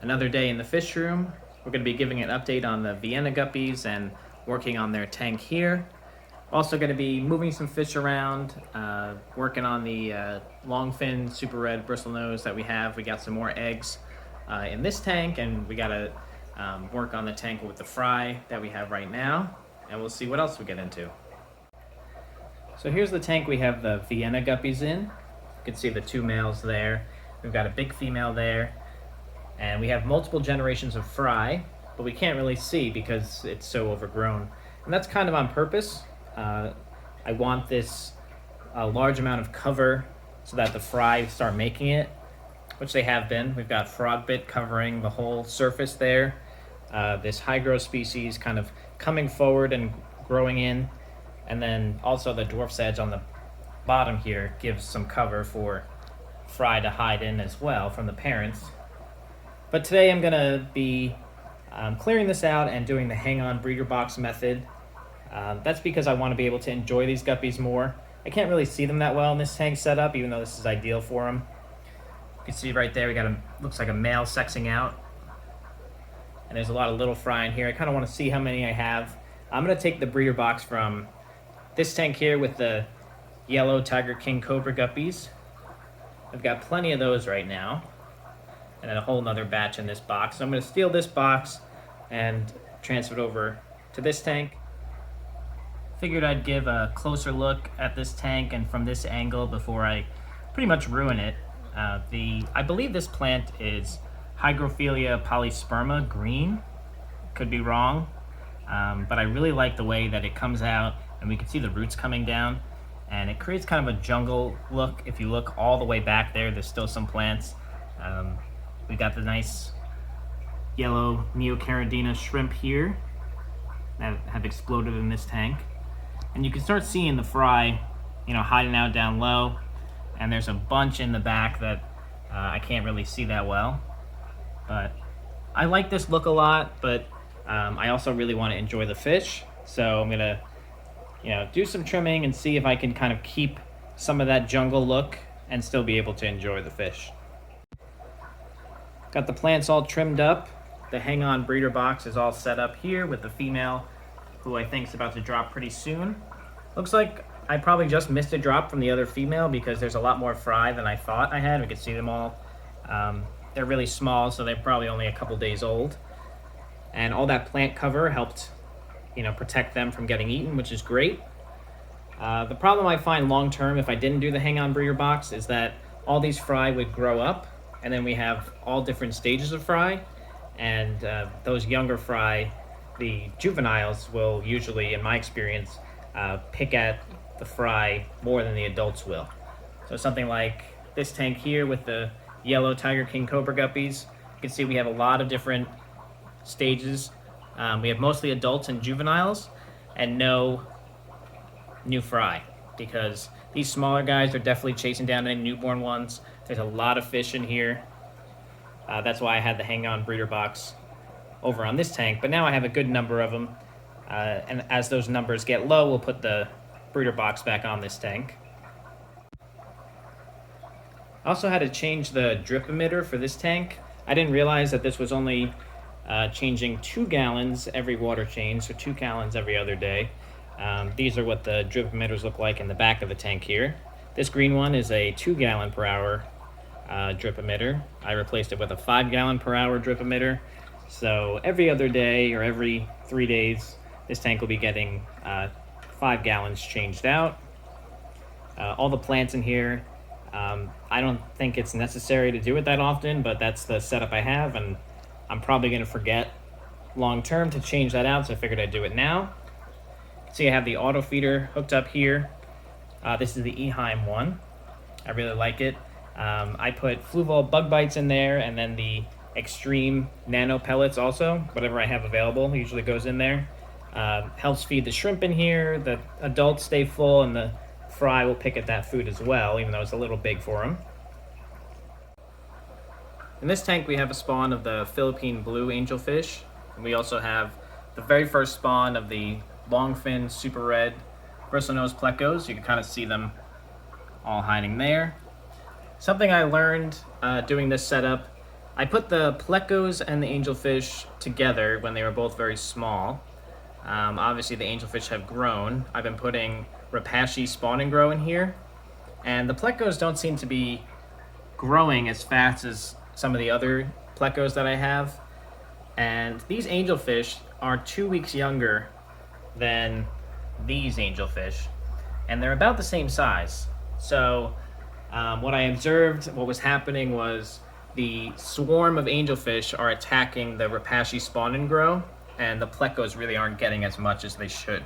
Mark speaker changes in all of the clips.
Speaker 1: Another day in the fish room. We're going to be giving an update on the Vienna Guppies and working on their tank here. Also going to be moving some fish around, working on the longfin super red bristlenose that we have. We got some more eggs in this tank, and we got to work on the tank with the fry that we have right now, and we'll see what else we get into. So here's the tank we have the Vienna Guppies in. You can see the two males there. We've got a big female there. And we have multiple generations of fry, but we can't really see because it's so overgrown. And that's kind of on purpose. I want this large amount of cover so that the fry start making it, which they have been. We've got frog bit covering the whole surface there. This high growth species kind of coming forward and growing in. And then also the dwarf sedge on the bottom here gives some cover for fry to hide in as well from the parents. But today I'm going to be clearing this out and doing the hang-on breeder box method. That's because I want to be able to enjoy these guppies more. I can't really see them that well in this tank setup, even though this is ideal for them. You can see right there, we got looks like a male sexing out. And there's a lot of little fry in here. I kind of want to see how many I have. I'm going to take the breeder box from this tank here with the yellow tiger king cobra guppies. I've got plenty of those right now. And then a whole nother batch in this box. So I'm going to steal this box and transfer it over to this tank. Figured I'd give a closer look at this tank and from this angle before I pretty much ruin it. I believe this plant is Hygrophila polysperma green. Could be wrong, but I really like the way that it comes out and we can see the roots coming down, and it creates kind of a jungle look. If you look all the way back there's still some plants. We got the nice yellow Neocaridina shrimp here that have exploded in this tank. And you can start seeing the fry, hiding out down low. And there's a bunch in the back that I can't really see that well. But I like this look a lot, but I also really want to enjoy the fish. So I'm gonna, do some trimming and see if I can kind of keep some of that jungle look and still be able to enjoy the fish. Got the plants all trimmed up. The hang-on breeder box is all set up here with the female, who I think is about to drop pretty soon. Looks like I probably just missed a drop from the other female because there's a lot more fry than I thought I had. We could see them all. They're really small, so they're probably only a couple days old. And all that plant cover helped, protect them from getting eaten, which is great. The problem I find long-term if I didn't do the hang-on breeder box is that all these fry would grow up, and then we have all different stages of fry, and those younger fry, the juveniles, will usually, in my experience, pick at the fry more than the adults will. So something like this tank here with the yellow tiger king cobra guppies, you can see we have a lot of different stages. We have mostly adults and juveniles, and no new fry, because these smaller guys are definitely chasing down any newborn ones. There's a lot of fish in here. That's why I had the hang-on breeder box over on this tank, but now I have a good number of them. And as those numbers get low, we'll put the breeder box back on this tank. I also had to change the drip emitter for this tank. I didn't realize that this was only changing 2 gallons every water change, so 2 gallons every other day. These are what the drip emitters look like in the back of the tank here. This green one is a 2 gallon per hour drip emitter. I replaced it with a 5 gallon per hour drip emitter. So every other day or every 3 days, this tank will be getting 5 gallons changed out. All the plants in here, I don't think it's necessary to do it that often, but that's the setup I have, and I'm probably going to forget long term to change that out, so I figured I'd do it now. See, I have the auto feeder hooked up here. This is the Eheim one. I really like it. I put Fluval bug bites in there, and then the extreme nano pellets also. Whatever I have available usually goes in there. Helps feed the shrimp in here. The adults stay full, and the fry will pick at that food as well, even though it's a little big for them. In this tank we have a spawn of the Philippine blue angelfish, and we also have the very first spawn of the longfin super red bristlenose plecos. You can kind of see them all hiding there. Something I learned doing this setup I put the Plecos and the angelfish together when they were both very small. Obviously, the angelfish have grown. I've been putting Repashy spawn and grow in here, and the Plecos don't seem to be growing as fast as some of the other Plecos that I have. And these angelfish are 2 weeks younger than these angelfish, and they're about the same size. So what I observed, what was happening was the swarm of angelfish are attacking the Repashy spawn and grow, and the Plecos really aren't getting as much as they should.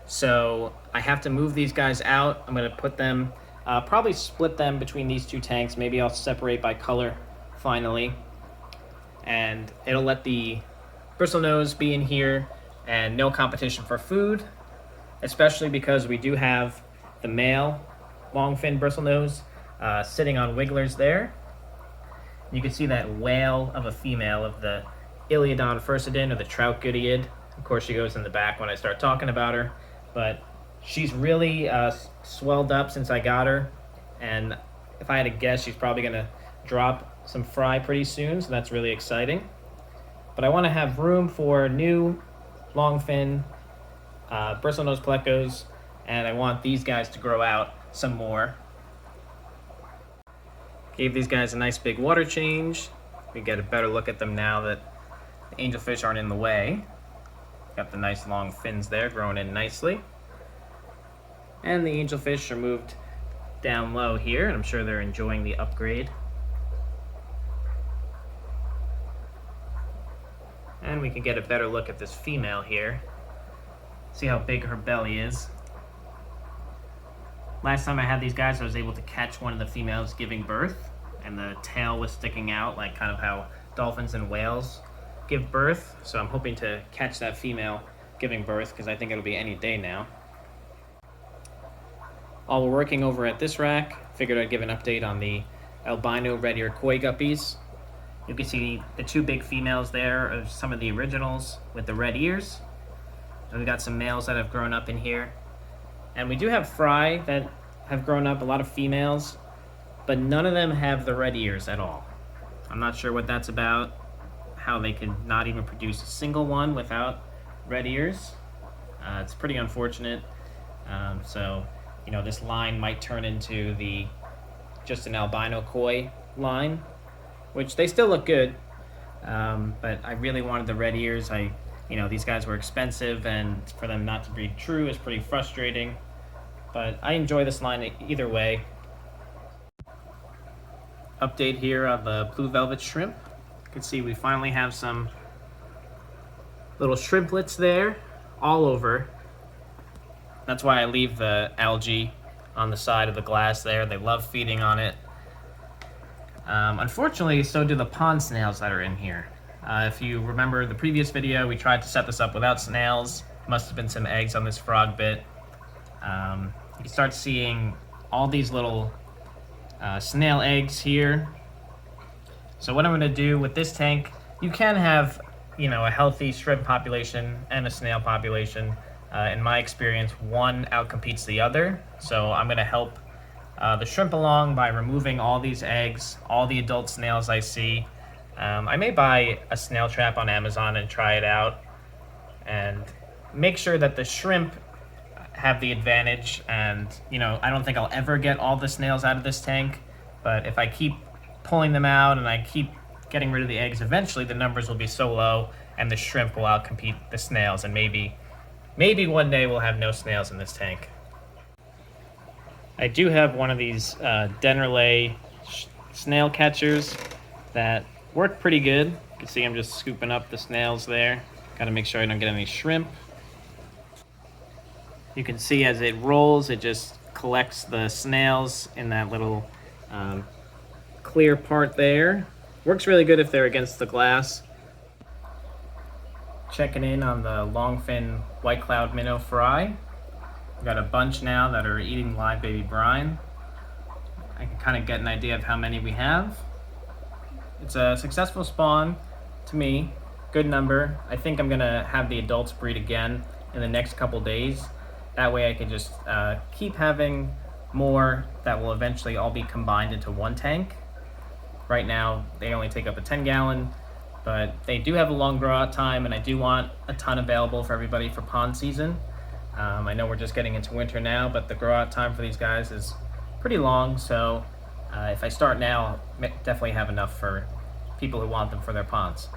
Speaker 1: So I have to move these guys out. I'm going to put them, probably split them between these two tanks. Maybe I'll separate by color finally. And it'll let the bristlenose be in here and no competition for food, especially because we do have the male longfin bristlenose sitting on wigglers there. You can see that whale of a female of the Iliodon furcidin, or the trout goodyiid. Of course, she goes in the back when I start talking about her, but she's really swelled up since I got her, and if I had to guess, she's probably going to drop some fry pretty soon, so that's really exciting. But I want to have room for new longfin bristlenose plecos, and I want these guys to grow out some more. Gave these guys a nice big water change. We get a better look at them now that the angelfish aren't in the way. Got the nice long fins there growing in nicely. And the angelfish are moved down low here, and I'm sure they're enjoying the upgrade. And we can get a better look at this female here. See how big her belly is. Last time I had these guys, I was able to catch one of the females giving birth, and the tail was sticking out, like kind of how dolphins and whales give birth. So I'm hoping to catch that female giving birth, because I think it'll be any day now. While we're working over at this rack, figured I'd give an update on the albino red ear koi guppies. You can see the two big females there are some of the originals with the red ears. And we got some males that have grown up in here. And we do have fry that have grown up, a lot of females, but none of them have the red ears at all. I'm not sure what that's about, how they could not even produce a single one without red ears. It's pretty unfortunate. So, you know, this line might turn into just an albino koi line, which they still look good, but I really wanted the red ears. These guys were expensive, and for them not to breed true is pretty frustrating, but I enjoy this line either way. Update here on the blue velvet shrimp. You can see we finally have some little shrimplets there all over. That's why I leave the algae on the side of the glass there. They love feeding on it. Unfortunately, so do the pond snails that are in here. If you remember the previous video, we tried to set this up without snails. Must have been some eggs on this frog bit. You start seeing all these little snail eggs here. So what I'm going to do with this tank, you can have, a healthy shrimp population and a snail population. In my experience, one outcompetes the other. So I'm going to help the shrimp along by removing all these eggs, all the adult snails I see. I may buy a snail trap on Amazon and try it out and make sure that the shrimp have the advantage. And I don't think I'll ever get all the snails out of this tank, but if I keep pulling them out and I keep getting rid of the eggs, eventually the numbers will be so low and the shrimp will outcompete the snails, and maybe one day we'll have no snails in this tank. I do have one of these Dennerley snail catchers that work pretty good. You can see I'm just scooping up the snails there. Got to make sure I don't get any shrimp. You can see as it rolls, it just collects the snails in that little clear part there. Works really good if they're against the glass. Checking in on the longfin white cloud minnow fry. We've got a bunch now that are eating live baby brine. I can kind of get an idea of how many we have. It's a successful spawn to me, good number. I think I'm gonna have the adults breed again in the next couple days. That way I can just keep having more that will eventually all be combined into one tank. Right now, they only take up a 10-gallon, but they do have a long grow out time, and I do want a ton available for everybody for pond season. I know we're just getting into winter now, but the grow out time for these guys is pretty long, so if I start now, I'll definitely have enough for people who want them for their ponds.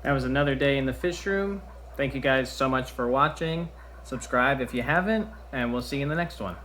Speaker 1: That was another day in the fish room. Thank you guys so much for watching. Subscribe if you haven't, and we'll see you in the next one.